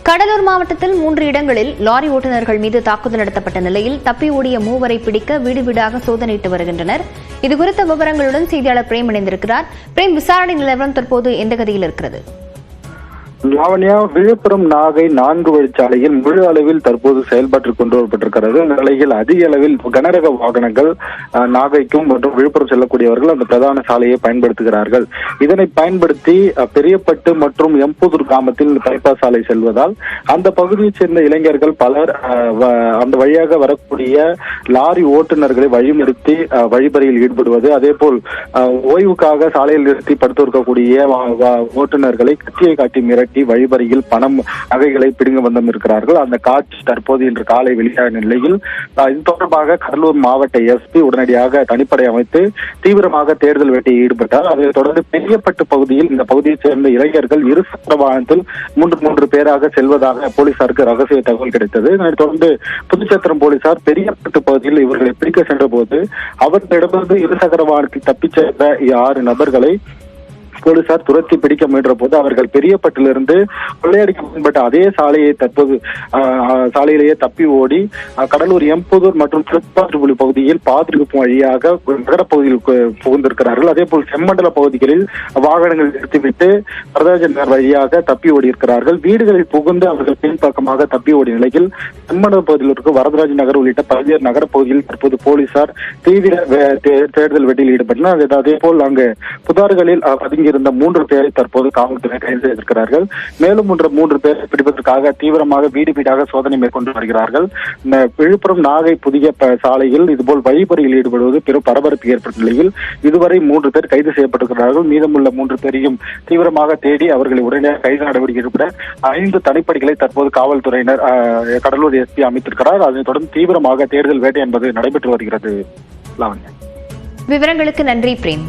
கடலூர் மாவட்டத்தில் 3 இடங்களில் லாரி ஓட்டுநர்கள் மீது தாக்குதல் நடத்தப்பட்ட நிலையில் தப்பி ஓடிய மூவரை பிடிக்க வீடு வீடாக சோதனையிட்டு வருகின்றனர். இதுகுறித்த விவரங்களுடன் செய்தியாளர் பிரேம் இணைந்திருக்கிறார். பிரேம், விசாரணை நிலவரம் தற்போது எந்த கதியில் இருக்கிறது? லாவண்யா, விழுப்புரம் நாகை 4 வழிச்சாலையில் முழு அளவில் தற்போது செயல்பாட்டில் கொண்டு வரப்பட்டிருக்கிறது. இந்த நிலையில் அதிக அளவில் கனரக வாகனங்கள் நாகைக்கும் மற்றும் விழுப்புரம் செல்லக்கூடியவர்கள் அந்த பிரதான சாலையை பயன்படுத்துகிறார்கள். இதனை பயன்படுத்தி பெரியப்பட்டு மற்றும் எம்புதூர் கிராமத்தில் பைபாஸ் சாலை செல்வதால் அந்த பகுதியைச் சேர்ந்த இளைஞர்கள் பலர் அந்த வழியாக வரக்கூடிய லாரி ஓட்டுநர்களை வழிநிறுத்தி வழிபறியில் ஈடுபடுவது, அதே போல் ஓய்வுக்காக சாலையில் நிறுத்தி படுத்திருக்கக்கூடிய ஓட்டுநர்களை கத்தியை காட்டி மிரட்டி வழிபறியில் பணம் நகைகளை பிடுங்க வந்தம் இருக்கிறார்கள். அந்த காட்சி தற்போது இன்று காலை வெளியான நிலையில் இது தொடர்பாக கடலூர் மாவட்ட எஸ்பி உடனடியாக தனிப்படை அமைத்து தீவிரமாக தேடுதல் வேட்டையில் ஈடுபட்டார். அதைத் தொடர்ந்து பெரியப்பட்டு பகுதியில் இந்த பகுதியைச் சேர்ந்த இளைஞர்கள் இருசக்கர வாகனத்தில் 3 பேராக செல்வதாக போலீசாருக்கு ரகசிய தகவல் கிடைத்தது. இதனைத் தொடர்ந்து புதுச்சத்திரம் போலீசார் பெரியப்பட்டு பகுதியில் இவர்களை பிடிக்க சென்ற போது அவர்களிடமிருந்து இருசக்கர வாகனத்தில் தப்பிச் சென்ற 6 நபர்களை போலீசார் துரத்தி பிடிக்க முயன்ற போது அவர்கள் பெரியப்பட்டிலிருந்து கொள்ளையடிக்க பயன்பட்ட அதே சாலையை தற்போது சாலையிலேயே தப்பி ஓடி கடலூர் எம்புதூர் மற்றும் திருப்பாற்றுப்புலி பகுதியில் பாதுகாப்பு வழியாக நகரப்பகுதியில் புகுந்திருக்கிறார்கள். அதே போல் செம்மண்டல பகுதிகளில் வாகனங்கள் நிறுத்திவிட்டு வரதராஜன் நகர் வழியாக தப்பி ஓடி இருக்கிறார்கள். வீடுகளில் புகுந்து அவர்கள் பின்பக்கமாக தப்பி ஓடிய நிலையில் செம்மண்டல பகுதியில் இருக்கும் வரதராஜன் நகர் உள்ளிட்ட பல்வேறு நகரப்பகுதியில் தற்போது போலீசார் தீவிர தேடுதல் வேட்டையில் ஈடுபட்டனர். அதே போல் அங்கு புதார்களில் பதுங்கி இருந்த 3 பேரை தற்போது காவல்துறை கைது செய்திருக்கிறார்கள். மேலும் 3 பேரை பிடிப்பதற்காக தீவிரமாக வீடு வீடாக சோதனை மேற்கொண்டு வருகிறார்கள். விழுப்புரம் நாகை புதிய சாலையில் இதுபோல் வழிபறியில் ஈடுபடுவது பெரும் பரபரப்பு ஏற்பட்ட நிலையில் இதுவரை 3 பேர் கைது செய்யப்பட்டிருக்கிறார்கள். மீதமுள்ள 3 பேரையும் தீவிரமாக தேடி அவர்களை உடனடியாக கைது நடவடிக்கை ஈடுபட 5 தனிப்படைகளை தற்போது காவல்துறையினர் கடலூர் எஸ்பி அமைத்திருக்கிறார். அதனைத் தொடர்ந்து தீவிரமாக தேடுதல் வேட்டை என்பது நடைபெற்று வருகிறது. விவரங்களுக்கு நன்றி பிரேம்.